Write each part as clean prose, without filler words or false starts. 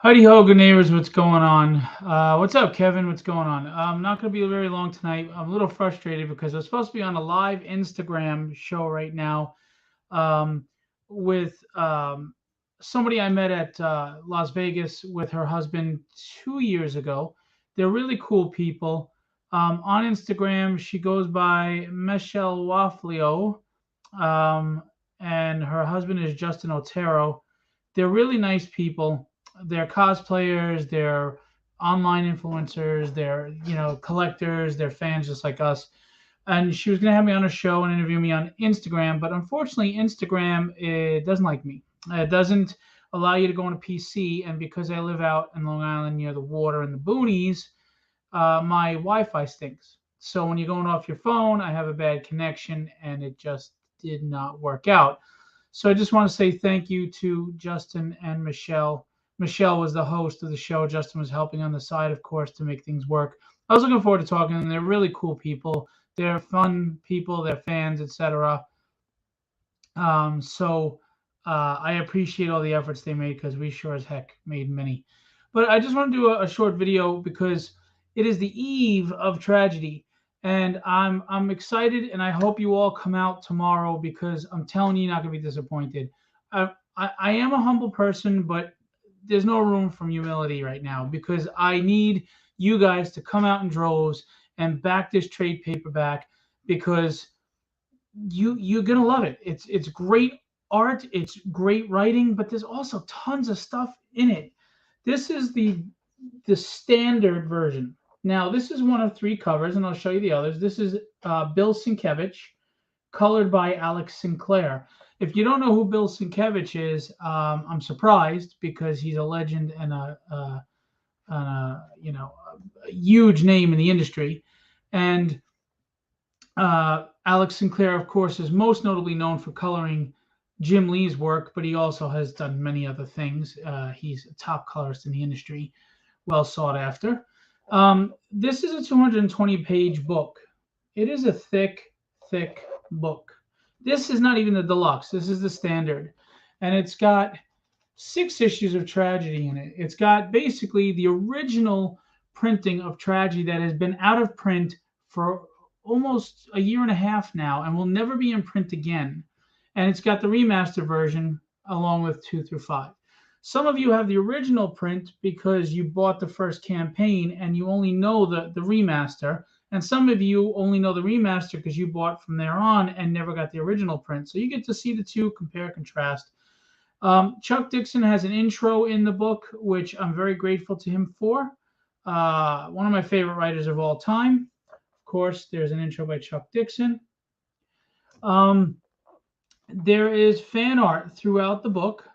Heidi ho, good neighbors. What's going on? What's up, Kevin? What's going on? I'm not going to be very long tonight. I'm a little frustrated because I'm supposed to be on a live Instagram show right now um, with somebody I met at Las Vegas with her husband 2 years ago. They're really cool people. On Instagram, she goes by Michelle Waflio, um, and her husband is Justin Otero. They're really nice people. They're cosplayers, they're online influencers, they're collectors, they're fans just like us. And she was gonna have me on a show and interview me on Instagram, but unfortunately, Instagram it doesn't like me. It doesn't allow you to go on a PC, and because I live out in Long Island near the water and the boonies, my Wi-Fi stinks. So when you're going off your phone, I have a bad connection, and it just did not work out. So I just want to say thank you to Justin and Michelle. Michelle was the host of the show. Justin was helping on the side, of course, to make things work. I was looking forward to talking to them. They're really cool people. They're fun people. They're fans, etc. So I appreciate all the efforts they made because we sure as heck made many. But I just want to do a short video because it is the eve of tragedy, and I'm excited, and I hope you all come out tomorrow because I'm telling you, you're not gonna be disappointed. I am a humble person, but there's no room for humility right now because I need you guys to come out in droves and back this trade paperback because you're gonna love it. It's great art, it's great writing, but there's also tons of stuff in it. This is the standard version. Now this is one of three covers, and I'll show you the others. This is Bill Sienkiewicz, colored by Alex Sinclair. If you don't know who Bill Sienkiewicz is, I'm surprised because he's a legend and a huge name in the industry. And Alex Sinclair, of course, is most notably known for coloring Jim Lee's work, but he also has done many other things. He's a top colorist in the industry, well sought after. This is a 220-page book. It is a thick, thick book. This is not even the deluxe. This is the standard. And it's got 6 issues of tragedy in it. It's got basically the original printing of tragedy that has been out of print for almost a year and a half now and will never be in print again. And it's got the remaster version along with 2 through 5. Some of you have the original print because you bought the first campaign and you only know the remaster. And some of you only know the remaster because you bought from there on and never got the original print. So you get to see the two, compare, contrast. Chuck Dixon has an intro in the book, which I'm very grateful to him for. One of my favorite writers of all time. Of course, there's an intro by Chuck Dixon. There is fan art throughout the book,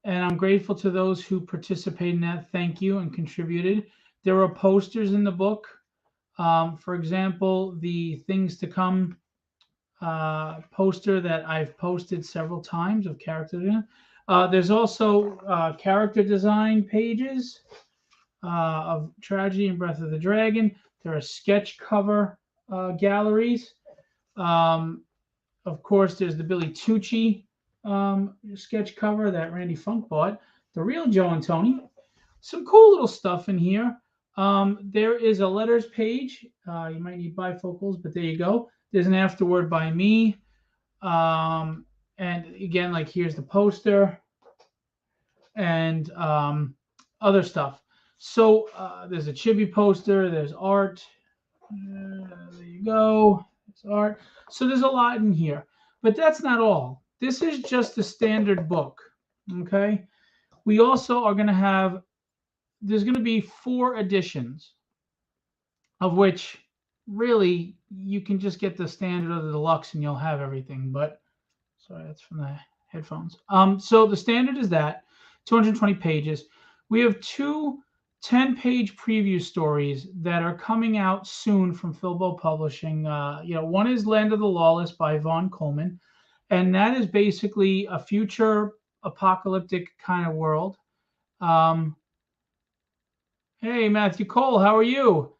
and I'm grateful to those who participated in that. Thank you and contributed. There are posters in the book. For example, the Things to Come poster that I've posted several times of characters. There's also character design pages of Tragedy and Breath of the Dragon. There are sketch cover galleries. Of course, there's the Billy Tucci sketch cover that Randy Funk bought. The real Joe and Tony. Some cool little stuff in here. There is a letters page. You might need bifocals, but there you go. There's an afterword by me. And again, like here's the poster and other stuff. So there's a chibi poster. There's art. There you go. There's art. So there's a lot in here. But that's not all. This is just the standard book. Okay. We also are going to have, there's going to be 4 editions, of which really you can just get the standard or the deluxe and you'll have everything. But sorry, that's from the headphones. So the standard is that 220 pages. We have 2 10-page preview stories that are coming out soon from Filbo Publishing. One is Land of the Lawless by Vaughn Coleman, and that is basically a future apocalyptic kind of world. Hey, Matthew Cole, how are you?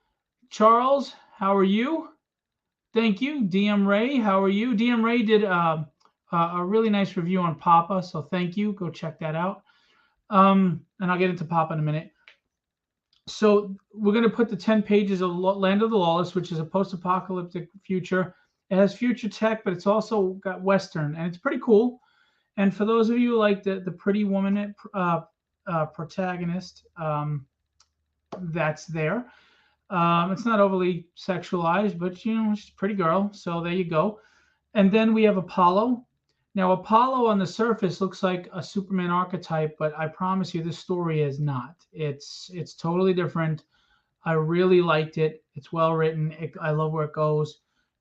Charles, how are you? Thank you. DM Ray, how are you? DM Ray did a really nice review on Papa, so thank you. Go check that out. And I'll get into Pop in a minute. So we're going to put the 10 pages of Land of the Lawless, which is a post-apocalyptic future. It has future tech, but it's also got Western, and it's pretty cool. And for those of you who like the Pretty Woman protagonist, that's there. It's not overly sexualized, but she's a pretty girl. So there you go. And then we have Apollo. Now, Apollo on the surface looks like a Superman archetype, but I promise you, this story is not. It's totally different. I really liked it. It's well written. I love where it goes,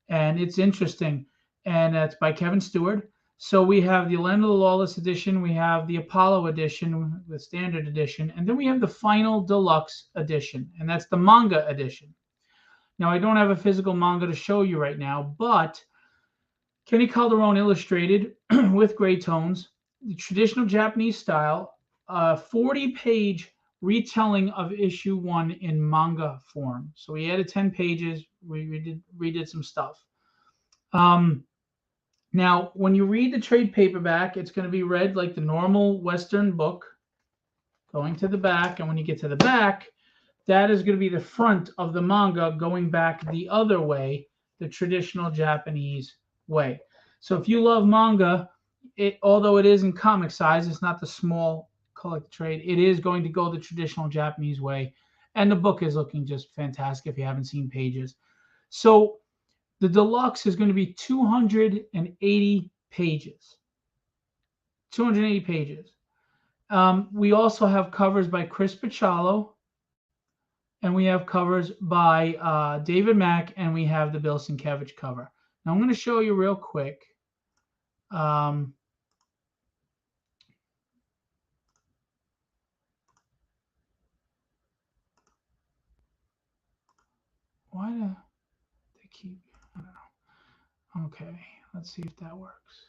and it's interesting. And it's by Kevin Stewart. So we have the Land of the Lawless edition, we have the Apollo edition, the standard edition, and then we have the final deluxe edition, and that's the manga edition. Now, I don't have a physical manga to show you right now, but Kenny Calderon illustrated with gray tones, the traditional Japanese style, a 40-page retelling of issue 1 in manga form. So we added 10 pages, we redid some stuff. Now, when you read the trade paperback, it's going to be read like the normal Western book, going to the back. And when you get to the back, that is going to be the front of the manga going back the other way, the traditional Japanese way. So if you love manga, although it is in comic size, it's not the small collector trade. It is going to go the traditional Japanese way. And the book is looking just fantastic if you haven't seen pages. So the deluxe is going to be 280 pages. 280 pages. We also have covers by Chris Bachalo, and we have covers by David Mack, and we have the Bill Sienkiewicz cover. Now I'm going to show you real quick. Why do they keep? I don't know. Okay, let's see if that works.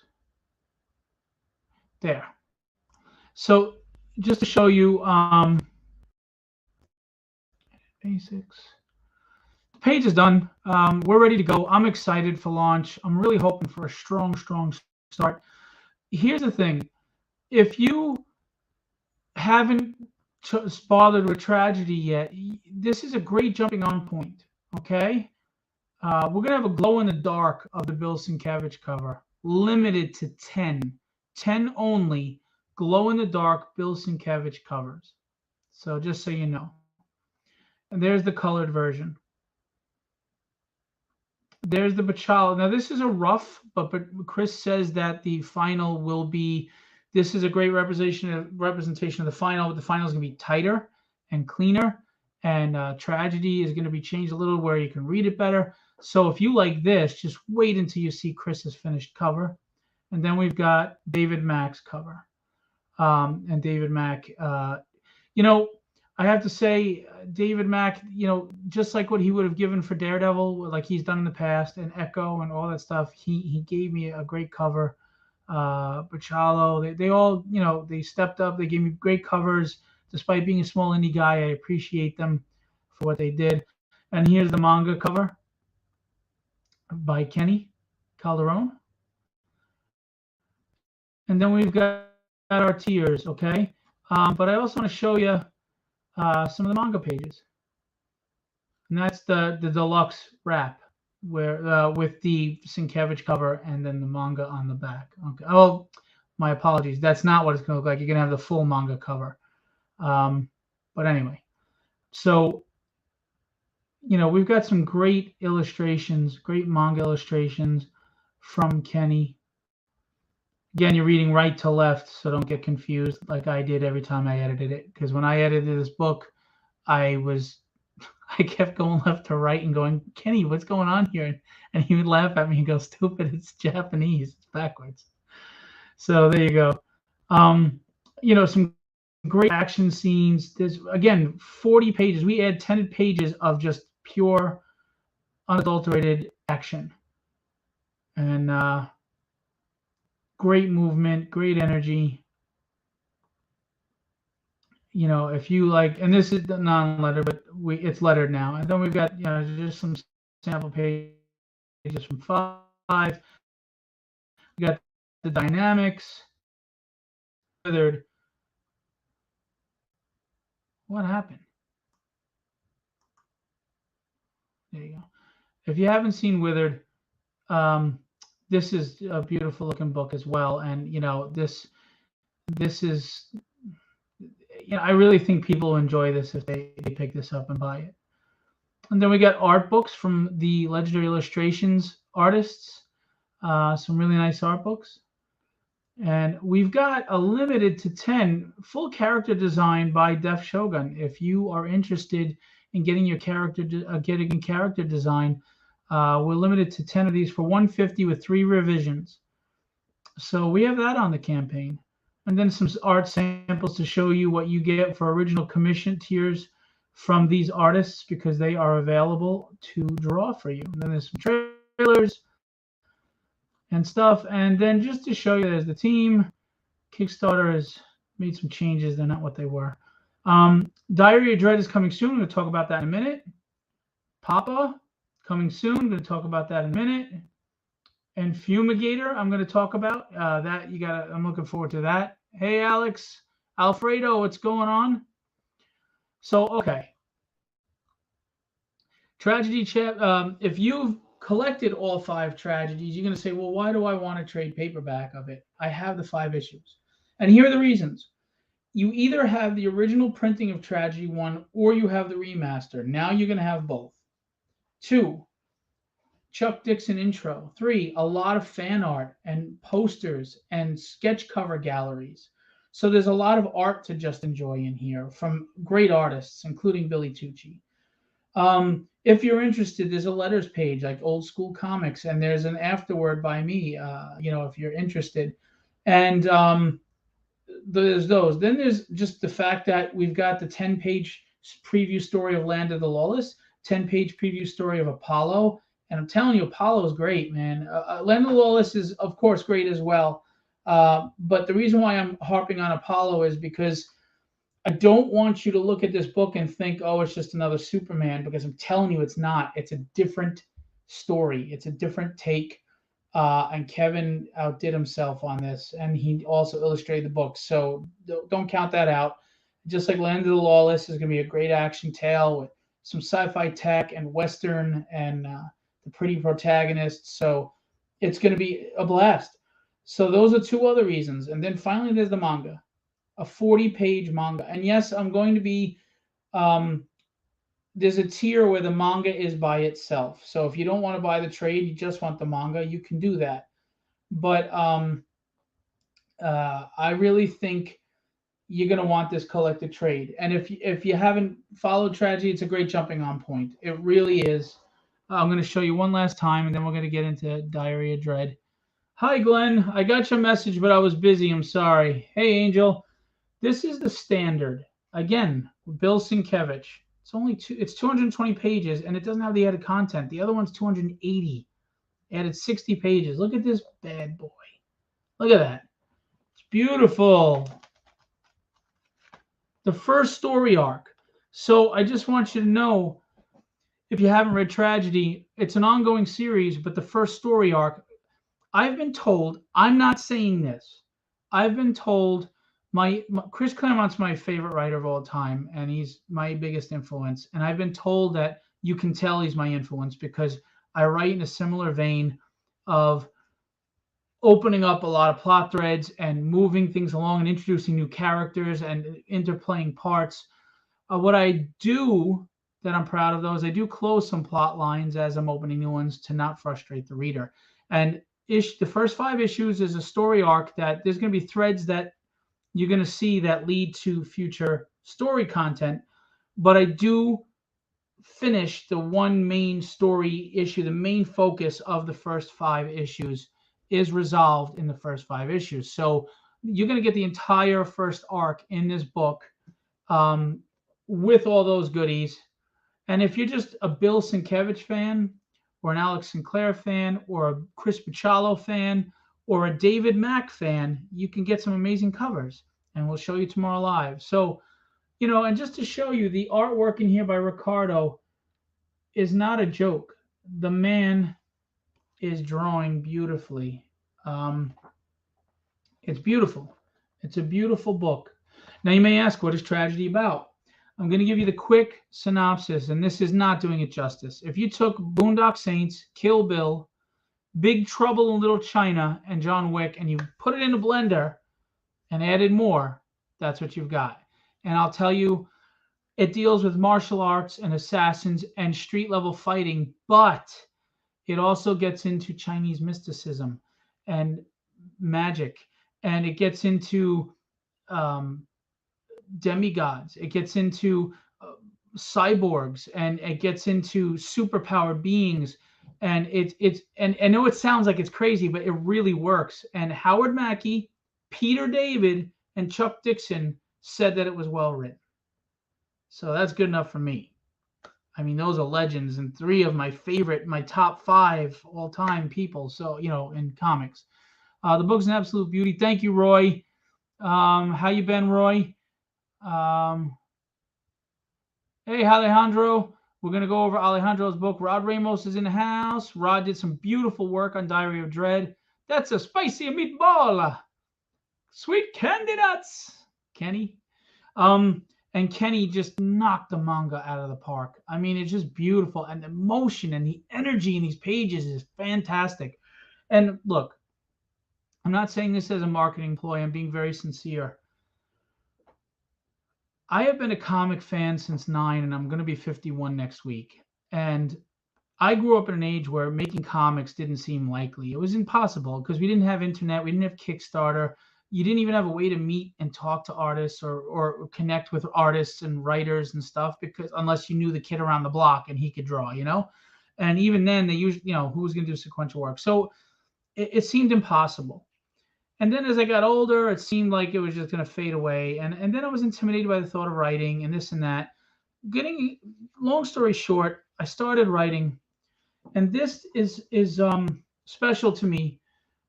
There. So just to show you basics. The page is done. We're ready to go. I'm excited for launch. I'm really hoping for a strong start. Here's the thing. If you haven't bothered with tragedy yet, this is a great jumping on point. Okay? We're going to have a glow in the dark of the Bill Sienkiewicz cover, limited to 10. 10 only glow in the dark Bill Sienkiewicz covers. So just so you know. And there's the colored version. There's the Bachalo. Now this is a rough, but Chris says that the final will be, this is a great representation of the final. The final is going to be tighter and cleaner, and tragedy is going to be changed a little where you can read it better. So if you like this, just wait until you see Chris's finished cover. And then we've got David Mack's cover. And David Mack, I have to say, David Mack, just like what he would have given for Daredevil, like he's done in the past, and Echo and all that stuff, he gave me a great cover. Bachalo, they all, they stepped up. They gave me great covers. Despite being a small indie guy, I appreciate them for what they did. And here's the manga cover by Kenny Calderon. And then we've got our tiers, okay? But I also want to show you some of the manga pages. And that's the deluxe wrap where with the Sienkiewicz cover and then the manga on the back. Okay. Oh, my apologies. That's not what it's going to look like. You're going to have the full manga cover. But anyway, so, we've got some great illustrations, great manga illustrations from Kenny. Again, you're reading right to left, so don't get confused like I did every time I edited it. Because when I edited this book, I kept going left to right and going, Kenny, what's going on here? And he would laugh at me and go, stupid, it's Japanese, it's backwards. So there you go. Some great action scenes. There's, again, 40 pages. We add 10 pages of just pure, unadulterated action. And great movement, great energy. If you like, and this is the non-letter, but it's lettered now. And then we've got, just some sample pages from 5. We got the dynamics, What happened? There you go. If you haven't seen Withered, um, this is a beautiful looking book as well. And this is, I really think people will enjoy this if they pick this up and buy it. And then we got art books from the Legendary Illustrations artists. Some really nice art books. And we've got a limited to 10 full character design by Def Shogun. If you are interested in getting your character design, we're limited to 10 of these for $150 with 3 revisions. So we have that on the campaign. And then some art samples to show you what you get for original commission tiers from these artists, because they are available to draw for you. And then there's some trailers and stuff. And then just to show you, there's the team. Kickstarter has made some changes. They're not what they were. Diary of Dread is coming soon. I'm going to talk about that in a minute. Papa, coming soon. I'm going to talk about that in a minute. And Fumigator, I'm going to talk about that. I'm looking forward to that. Hey, Alex, Alfredo, what's going on? So, okay. Tragedy chat. If you've collected all 5 tragedies, you're going to say, well, why do I want to trade paperback of it? I have the 5 issues. And here are the reasons. You either have the original printing of Tragedy 1 or you have the remaster. Now you're going to have both. 2, Chuck Dixon intro. 3, a lot of fan art and posters and sketch cover galleries. So there's a lot of art to just enjoy in here from great artists, including Billy Tucci. If you're interested, there's a letters page like Old School Comics, and there's an afterword by me, if you're interested. And there's those. Then there's just the fact that we've got the 10-page preview story of Land of the Lawless, 10-page preview story of Apollo. And I'm telling you, Apollo is great, man. Land of the Lawless is, of course, great as well. But the reason why I'm harping on Apollo is because I don't want you to look at this book and think, oh, it's just another Superman, because I'm telling you it's not. It's a different story. It's a different take. And Kevin outdid himself on this, and he also illustrated the book. So don't count that out. Just like Land of the Lawless is going to be a great action tale with some sci-fi tech and Western and the pretty protagonist. So it's going to be a blast. So those are 2 other reasons. And then finally, there's the manga. A 40-page manga. And yes, I'm going to be, there's a tier where the manga is by itself. So if you don't want to buy the trade, you just want the manga, you can do that. But I really think you're going to want this collected trade. And if you haven't followed Tragedy, it's a great jumping on point. It really is. I'm going to show you one last time, and then we're going to get into Diary of Dread. Hi, Glenn. I got your message, but I was busy. I'm sorry. Hey, Angel. This is the standard. Again, Bill Sienkiewicz. It's 220 pages, and it doesn't have the added content. The other one's 280. Added 60 pages. Look at this bad boy. Look at that. It's beautiful. The first story arc. So I just want you to know, if you haven't read Tragedy, it's an ongoing series, but the first story arc, I've been told, I'm not saying this, I've been told, Chris Claremont's my favorite writer of all time, and he's my biggest influence. And I've been told that you can tell he's my influence because I write in a similar vein of opening up a lot of plot threads and moving things along and introducing new characters and interplaying parts. What I do that I'm proud of, though, is I do close some plot lines as I'm opening new ones to not frustrate the reader. And the first 5 issues is a story arc that there's going to be threads that you're going to see that lead to future story content. But I do finish the one main story issue. The main focus of the first 5 issues is resolved in the first 5 issues. So you're going to get the entire first arc in this book with all those goodies. And if you're just a Bill Sienkiewicz fan, or an Alex Sinclair fan, or a Chris Bachalo fan, or a David Mack fan, you can get some amazing covers, and we'll show you tomorrow live. So, and just to show you, the artwork in here by Ricardo is not a joke. The man is drawing beautifully. It's beautiful. It's a beautiful book. Now you may ask, what is Tragedy about? I'm going to give you the quick synopsis, and this is not doing it justice. If you took Boondock Saints, Kill Bill, Big Trouble in Little China, and John Wick, and you put it in a blender and added more, that's what you've got. And I'll tell you, it deals with martial arts and assassins and street level fighting, but it also gets into Chinese mysticism and magic, and it gets into demigods. It gets into cyborgs, and it gets into superpowered beings. And and I know it sounds like it's crazy, but it really works. And Howard Mackey, Peter David, and Chuck Dixon said that it was well written. So that's good enough for me. I mean, those are legends and three of my top 5 all-time people. So, in comics. The book's an absolute beauty. Thank you, Roy. How you been, Roy? Hey, Alejandro. We're going to go over Alejandro's book. Rod Ramos is in the house. Rod did some beautiful work on Diary of Dread. That's a spicy meatball. Sweet candy nuts, Kenny. And Kenny just knocked the manga out of the park. I mean, it's just beautiful. And the emotion and the energy in these pages is fantastic. And look, I'm not saying this as a marketing ploy. I'm being very sincere. I have been a comic fan since 9, and I'm going to be 51 next week. And I grew up in an age where making comics didn't seem likely. It was impossible because we didn't have internet. We didn't have Kickstarter. You didn't even have a way to meet and talk to artists or connect with artists and writers and stuff, because unless you knew the kid around the block and he could draw, and even then they usually, who was going to do sequential work. So it seemed impossible. And then as I got older, it seemed like it was just going to fade away. And then I was intimidated by the thought of writing and this and that. Long story short, I started writing, and this is special to me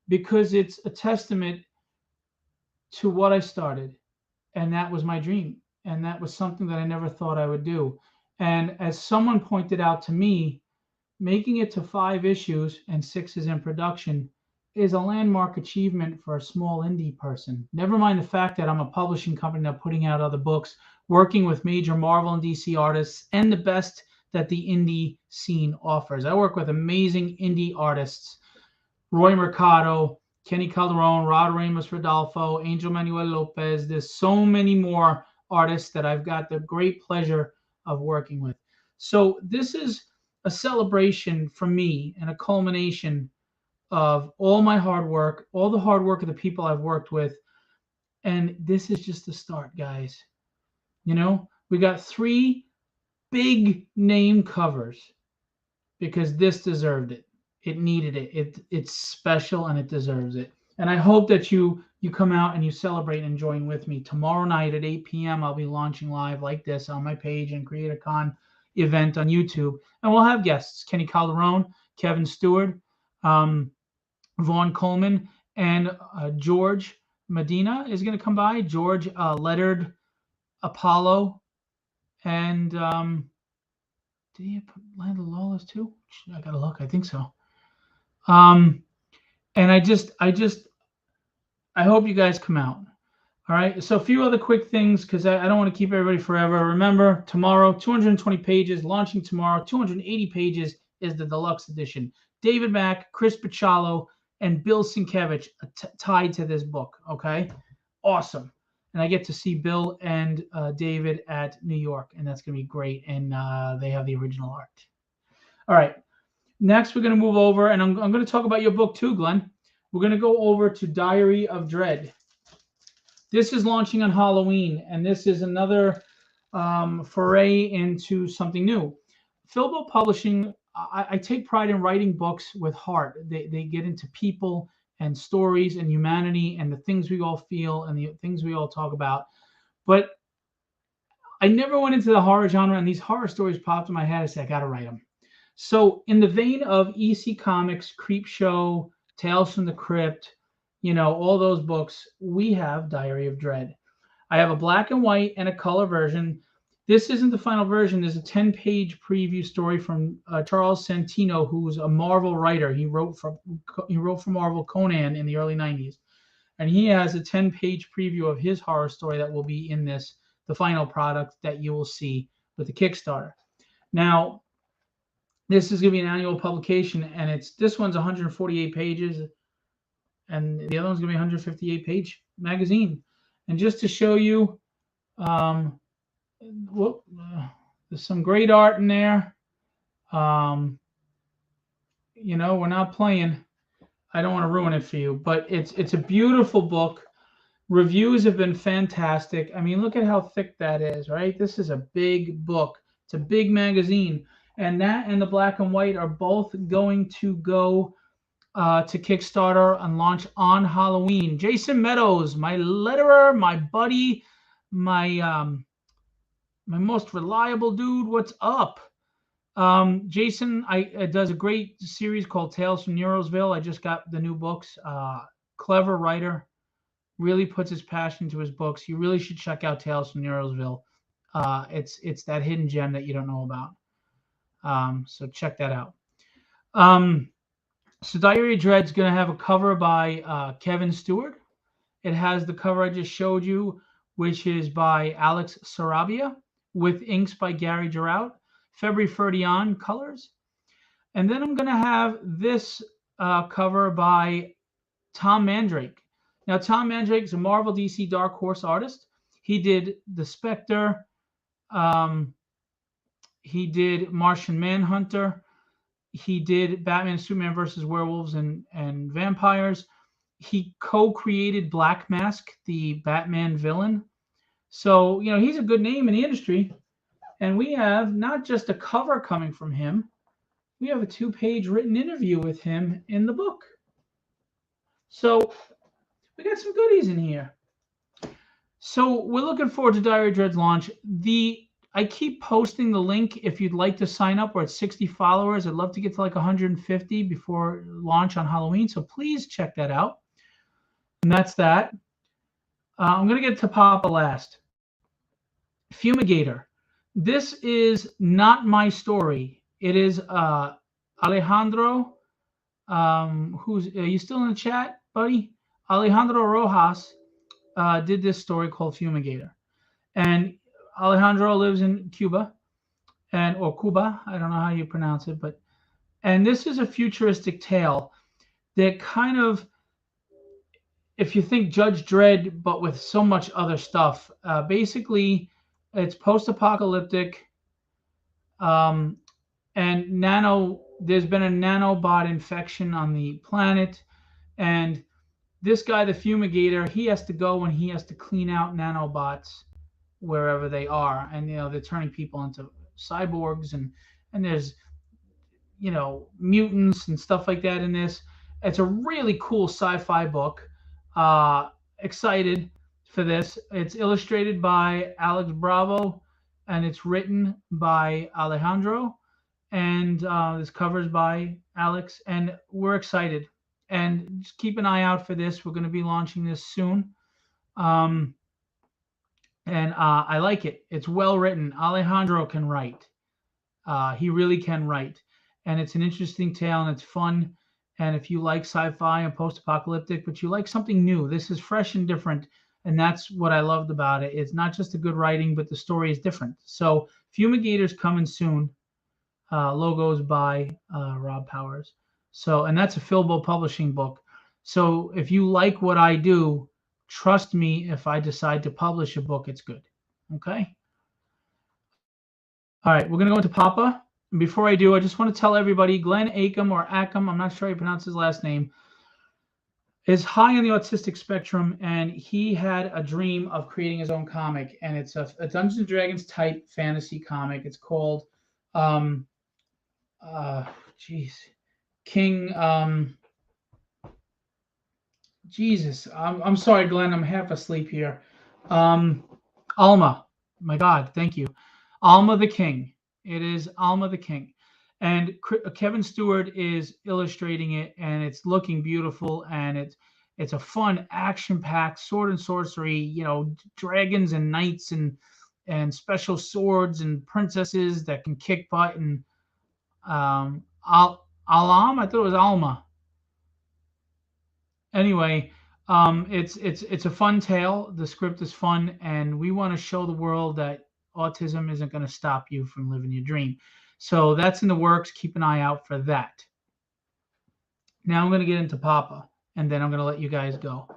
because it's a testament to what I started, and that was my dream, and that was something that I never thought I would do. And as someone pointed out to me, making it to 5 issues and 6 is in production is a landmark achievement for a small indie person. Never mind the fact that I'm a publishing company now putting out other books, working with major Marvel and DC artists, and the best that the indie scene offers. I work with amazing indie artists, Roy Mercado, Kenny Calderon, Rod Ramos Rodolfo, Angel Manuel Lopez. There's so many more artists that I've got the great pleasure of working with. So this is a celebration for me and a culmination of all my hard work, all the hard work of the people I've worked with. And this is just the start, guys. We got 3 big name covers because this deserved it. It needed it. It's special and it deserves it. And I hope that you come out and you celebrate and join with me. Tomorrow night at 8 p.m., I'll be launching live like this on my page and CreatorCon event on YouTube. And we'll have guests, Kenny Calderon, Kevin Stewart, Vaughn Coleman, and George Medina is going to come by. George lettered Apollo. And did he put Land of Lawless too? I got to look. I think so. And I hope you guys come out. All right. So a few other quick things, because I don't want to keep everybody forever. Remember, tomorrow, 220 pages, launching tomorrow. 280 pages is the deluxe edition. David Mack, Chris Bachalo, and Bill Sienkiewicz tied to this book. Okay. Awesome. And I get to see Bill and David at New York, and that's going to be great. And they have the original art. All right. Next, we're going to move over, and I'm going to talk about your book too, Glenn. We're going to go over to Diary of Dread. This is launching on Halloween, and this is another foray into something new. Filbo Publishing, I take pride in writing books with heart. They get into people and stories and humanity and the things we all feel and the things we all talk about. But I never went into the horror genre, and these horror stories popped in my head. I said, I got to write them. So in the vein of EC Comics, Creepshow, Tales from the Crypt, all those books, we have Diary of Dread. I have a black and white and a color version. This isn't the final version. There's a 10-page preview story from Charles Santino, who's a Marvel writer. He wrote for Marvel Conan in the early 90s. And he has a 10-page preview of his horror story that will be in this the final product that you will see with the Kickstarter. Now, this is going to be an annual publication, and this one's 148 pages, and the other one's going to be 158-page magazine. And just to show you, there's some great art in there. We're not playing. I don't want to ruin it for you, but it's a beautiful book. Reviews have been fantastic. I mean, look at how thick that is, right? This is a big book. It's a big magazine. And that and the black and white are both going to go to Kickstarter and launch on Halloween. Jason Meadows, my letterer, my buddy, my most reliable dude. What's up? Jason does a great series called Tales from Neurosville. I just got the new books. Clever writer, really puts his passion into his books. You really should check out Tales from Neurosville. It's that hidden gem that you don't know about. So check that out. So Diary of Dread's going to have a cover by Kevin Stewart. It has the cover I just showed you, which is by Alex Sarabia, with inks by Gary Giraud. February 30 on colors. And then I'm going to have this cover by Tom Mandrake. Now, Tom Mandrake is a Marvel DC Dark Horse artist. He did The Spectre. He did Martian Manhunter. He did Batman and Superman versus Werewolves and Vampires. He co-created Black Mask, the Batman villain. So, he's a good name in the industry. And we have not just a cover coming from him, we have a 2-page written interview with him in the book. So we got some goodies in here. So we're looking forward to Diary of Dread's launch. I keep posting the link if you'd like to sign up. We're at 60 followers. I'd love to get to like 150 before launch on Halloween. So please check that out. And that's that. I'm going to get to Papa last. Fumigator. This is not my story. It is Alejandro. Are you still in the chat, buddy? Alejandro Rojas did this story called Fumigator. And Alejandro lives in Cuba, or Cuba. I don't know how you pronounce it, and this is a futuristic tale that kind of, if you think Judge Dredd, but with so much other stuff, basically it's post-apocalyptic, and there's been a nanobot infection on the planet, and this guy, the Fumigator, he has to go and he has to clean out nanobots wherever they are, and they're turning people into cyborgs, and there's mutants and stuff like that in this. It's a really cool sci-fi book. Excited for this. It's illustrated by Alex Bravo, and it's written by Alejandro, and this covers by Alex, and we're excited. And just keep an eye out for this. We're going to be launching this soon. And I like it. It's well written. Alejandro can write. He really can write. And it's an interesting tale, and it's fun. And if you like sci-fi and post-apocalyptic, but you like something new, this is fresh and different. And that's what I loved about it. It's not just a good writing, but the story is different. So Fumigator's coming soon. Logos by Rob Powers. So, and that's a Filbo Publishing book. So if you like what I do, trust me, if I decide to publish a book, it's good. Okay? All right, we're going to go into Papa. And before I do, I just want to tell everybody, Glenn Acom, or Acom, I'm not sure how you pronounce his last name, is high on the autistic spectrum, and he had a dream of creating his own comic, and it's a Dungeons & Dragons type fantasy comic. It's called, King, Jesus, I'm sorry, Glenn, I'm half asleep here. Alma, my God, thank you. Alma the King. It is Alma the King. And Kevin Stewart is illustrating it, and it's looking beautiful, and it's a fun, action-packed sword and sorcery, dragons and knights and special swords and princesses that can kick butt. And Alam, I thought it was Alma. Anyway, It's a fun tale. The script is fun, and we want to show the world that autism isn't going to stop you from living your dream. So that's in the works. Keep an eye out for that. Now I'm going to get into Papa, and then I'm going to let you guys go.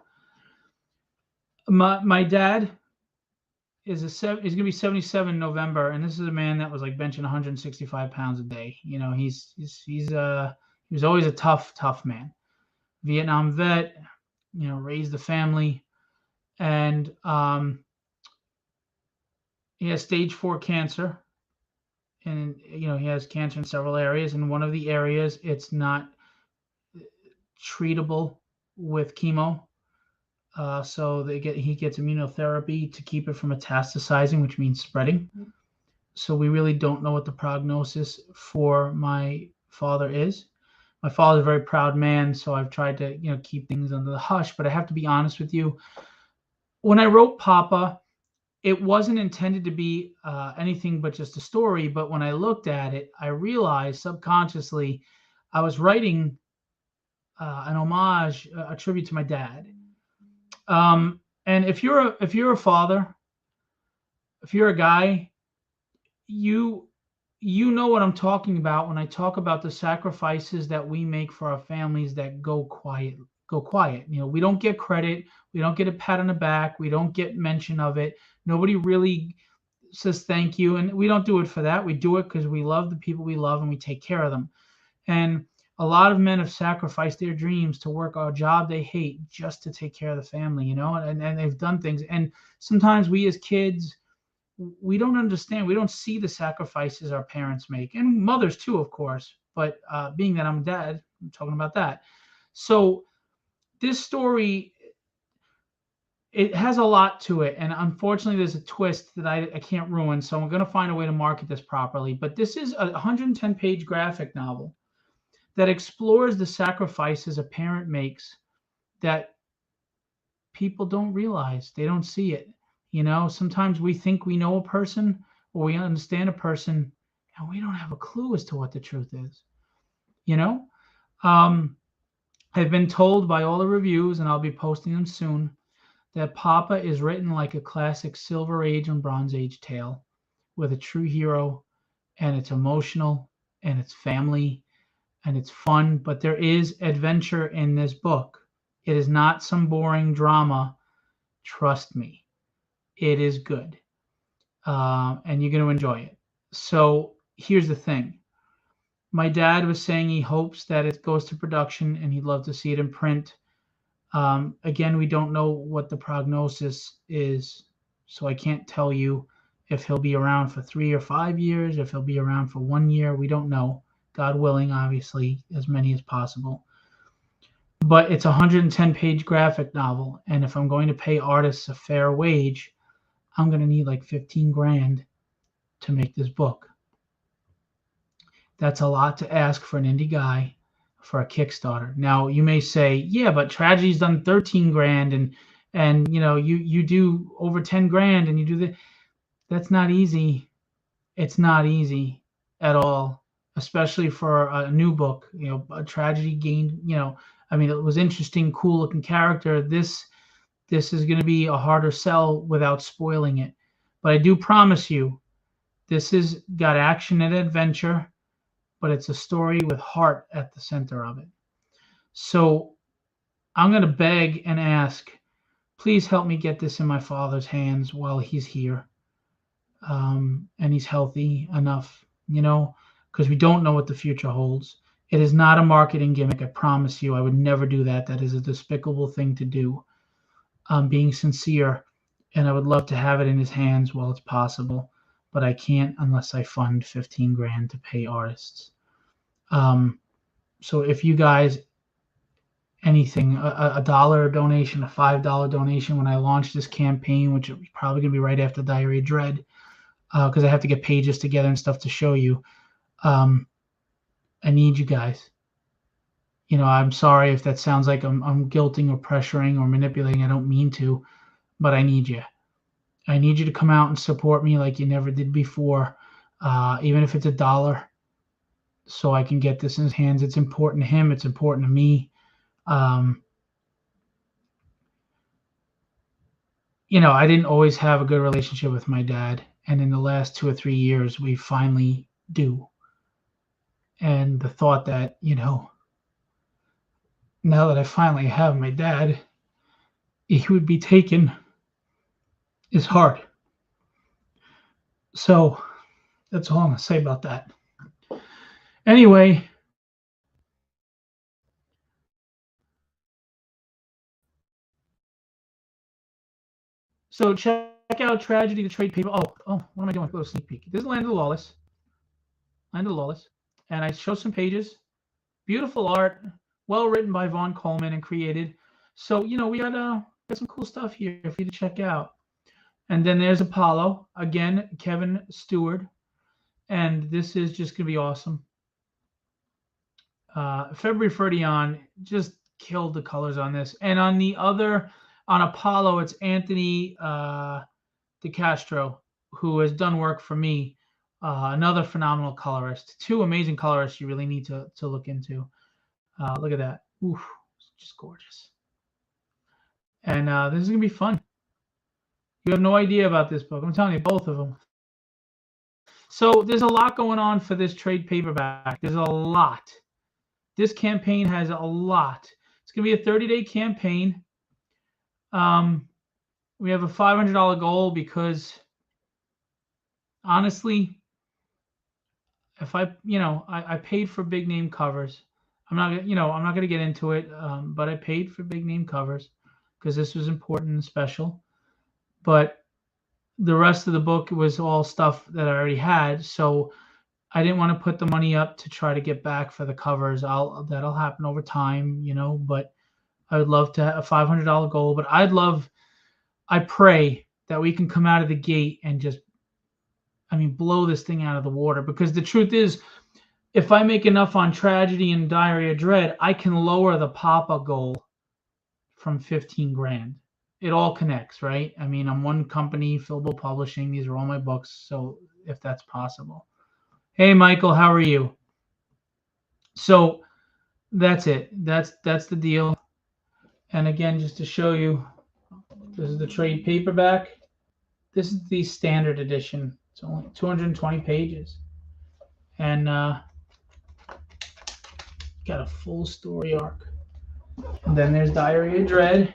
My dad is he's going to be 77 in November, and this is a man that was like benching 165 pounds a day. You know, he was always a tough man. Vietnam vet, you know, raised a family, and he has stage 4 cancer, and you know he has cancer in several areas. And one of the areas, it's not treatable with chemo, so he gets immunotherapy to keep it from metastasizing, which means spreading. So we really don't know what the prognosis for my father is. My father's a very proud man, so I've tried to keep things under the hush. But I have to be honest with you. When I wrote Papa, it wasn't intended to be anything but just a story. But when I looked at it, I realized subconsciously I was writing an homage, a tribute to my dad. And if you're a father, if you're a guy, you know what I'm talking about when I talk about the sacrifices that we make for our families that go quiet. You know, we don't get credit. We don't get a pat on the back. We don't get mention of it. Nobody really says thank you. And we don't do it for that. We do it because we love the people we love and we take care of them. And a lot of men have sacrificed their dreams to work a job they hate just to take care of the family, you know, and they've done things. And sometimes we as kids, we don't understand. We don't see the sacrifices our parents make, and mothers too, of course. But being that I'm a dad, I'm talking about that. So this story, it has a lot to it, and unfortunately there's a twist that I can't ruin, so I'm going to find a way to market this properly. But this is a 110-page graphic novel that explores the sacrifices a parent makes that people don't realize. They don't see it. You know, sometimes we think we know a person or we understand a person, and we don't have a clue as to what the truth is. You know, I've been told by all the reviews, and I'll be posting them soon, that Papa is written like a classic Silver Age and Bronze Age tale with a true hero, and it's emotional, and it's family, and it's fun, but there is adventure in this book. It is not some boring drama. Trust me, it is good, and you're going to enjoy it. So here's the thing. My dad was saying he hopes that it goes to production, and he'd love to see it in print. Again, we don't know what the prognosis is, so I can't tell you if he'll be around for 3 or 5 years, if he'll be around for 1 year. We don't know. God willing, obviously, as many as possible. But it's a 110-page graphic novel, and if I'm going to pay artists a fair wage, I'm going to need like 15 grand to make this book. That's a lot to ask for an indie guy for a Kickstarter. Now, you may say, yeah, but Tragedy's done 13 grand, and you know, you do over 10 grand, and you do that. That's not easy. It's not easy at all, especially for a new book. You know, a Tragedy gained, you know, I mean, it was interesting, cool looking character. This is going to be a harder sell without spoiling it. But I do promise you, this is got action and adventure, but it's a story with heart at the center of it. So I'm going to beg and ask, please help me get this in my father's hands while he's here. And he's healthy enough, you know, because we don't know what the future holds. It is not a marketing gimmick. I promise you, I would never do that. That is a despicable thing to do. I'm being sincere, and I would love to have it in his hands while it's possible, but I can't unless I fund 15 grand to pay artists. So if you guys, anything, a dollar donation, a $5 donation when I launch this campaign, which is probably going to be right after Diary of Dread, because I have to get pages together and stuff to show you. I need you guys. You know, I'm sorry if that sounds like I'm guilting or pressuring or manipulating. I don't mean to, but I need you. I need you to come out and support me like you never did before, even if it's $1, so I can get this in his hands. It's important to him. It's important to me. I didn't always have a good relationship with my dad. And in the last 2 or 3 years, we finally do. And the thought that, now that I finally have my dad, he would be taken is hard. So that's all I'm going to say about that. Anyway, so check out Tragedy, the trade paper. Oh, what am I doing? A little sneak peek. This is Land of the Lawless. Land of the Lawless. And I show some pages. Beautiful art, well written by Vaughn Coleman and created. So, we got some cool stuff here for you to check out. And then there's Apollo. Again, Kevin Stewart. And this is just going to be awesome. February 30 on, just killed the colors on this. And on Apollo, it's Anthony DeCastro, who has done work for me. Another phenomenal colorist. Two amazing colorists you really need to look into. Look at that. Oof, just gorgeous. And this is going to be fun. You have no idea about this book. I'm telling you, both of them. So there's a lot going on for this trade paperback. There's a lot. This campaign has a lot. It's going to be a 30-day campaign. We have a $500 goal because, honestly, if I paid for big name covers. I'm not going to get into it, but I paid for big name covers because this was important and special. But the rest of the book was all stuff that I already had, so I didn't want to put the money up to try to get back for the covers. That'll happen over time, but I would love to have a $500 goal. But I pray that we can come out of the gate and just, blow this thing out of the water. Because the truth is, if I make enough on Tragedy and Diary of Dread, I can lower the Papa goal from 15 grand. It all connects, right? I'm one company, Philbo Publishing. These are all my books. So if that's possible. Hey, Michael, how are you? So that's it. That's the deal. And again, just to show you, this is the trade paperback. This is the standard edition. It's only 220 pages. And got a full story arc. And then there's Diary of Dread.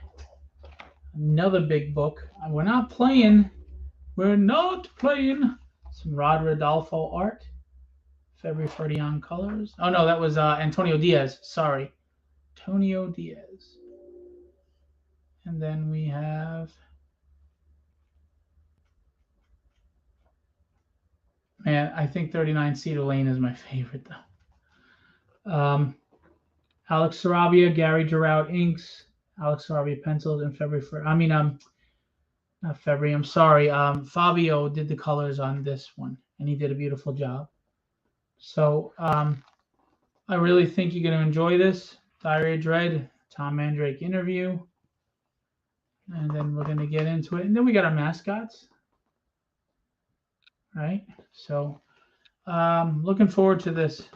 Another big book. We're not playing. Some Rod Rodolfo art. February 30 on colors. Oh, no, that was Antonio Diaz. Sorry. Antonio Diaz. And then we have... Man, I think 39 Cedar Lane is my favorite, though. Alex Sarabia, Gary Giroud inks. Alex Sarabia pencils in February. Not February. I'm sorry. Fabio did the colors on this one, and he did a beautiful job. So I really think you're going to enjoy this. Diary of Dread, Tom Mandrake interview. And then we're going to get into it. And then we got our mascots. Right? So looking forward to this.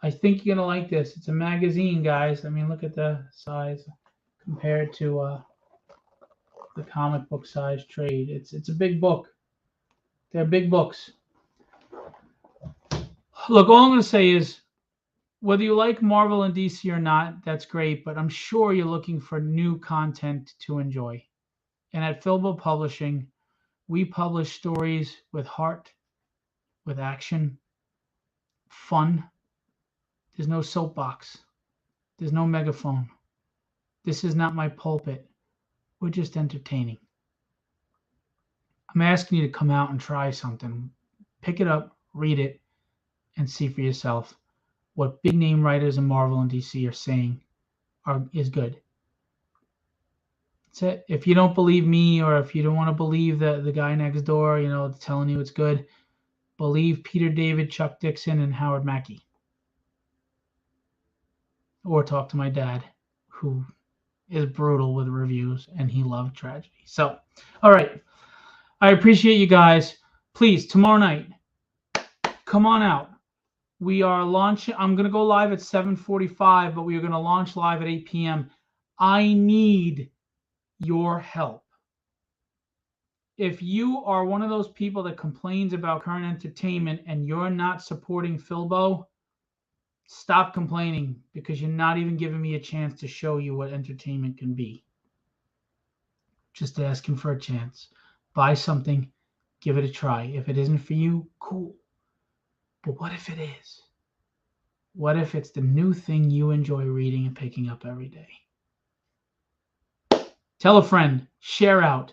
I think you're going to like this. It's a magazine, guys. Look at the size compared to the comic book size trade. It's a big book. They're big books. Look, all I'm going to say is, whether you like Marvel and DC or not, that's great, but I'm sure you're looking for new content to enjoy. And at Philbo Publishing, we publish stories with heart, with action, fun. There's no soapbox. There's no megaphone. This is not my pulpit. We're just entertaining. I'm asking you to come out and try something. Pick it up, read it, and see for yourself what big name writers in Marvel and DC are saying is good. That's it. If you don't believe me, or if you don't want to believe the guy next door, telling you it's good, believe Peter David, Chuck Dixon, and Howard Mackey. Or talk to my dad, who is brutal with reviews, and he loved Tragedy. So, all right. I appreciate you guys. Please, tomorrow night, come on out. We are launching. I'm going to go live at 7:45, but we are going to launch live at 8 p.m. I need your help. if you are one of those people that complains about current entertainment and you're not supporting Philbo, stop complaining, because you're not even giving me a chance to show you what entertainment can be. Just asking for a chance. Buy something, give it a try. If it isn't for you, cool. But what if it is? What if it's the new thing you enjoy reading and picking up every day? Tell a friend, share out.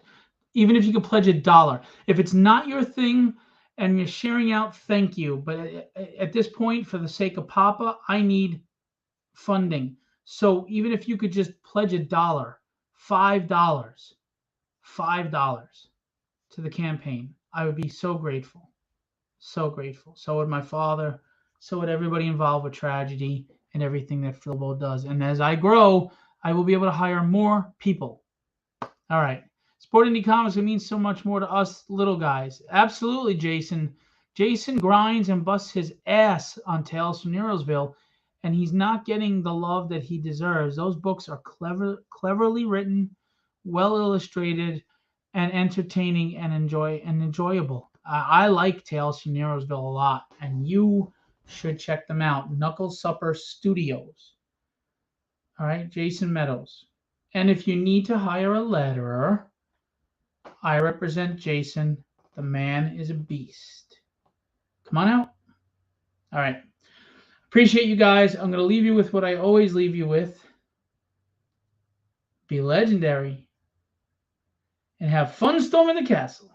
Even if you can pledge $1. If it's not your thing and you're sharing out, thank you. But at this point, for the sake of Papa, I need funding. So even if you could just pledge $1, $5 to the campaign, I would be so grateful. So grateful. So would my father. So would everybody involved with tragedy and everything that Philbo does. And as I grow, I will be able to hire more people. All right. Sport Indie Comics, it means so much more to us little guys. Absolutely, Jason. Jason grinds and busts his ass on Tales from Neurosville, and he's not getting the love that he deserves. Those books are cleverly written, well illustrated, and entertaining and enjoyable. I like Tales from Neurosville a lot, and you should check them out. Knuckle Supper Studios. All right, Jason Meadows. And if you need to hire a letterer, I represent Jason. The man is a beast. Come on out. All right. Appreciate you guys. I'm going to leave you with what I always leave you with. Be legendary and have fun storming the castle.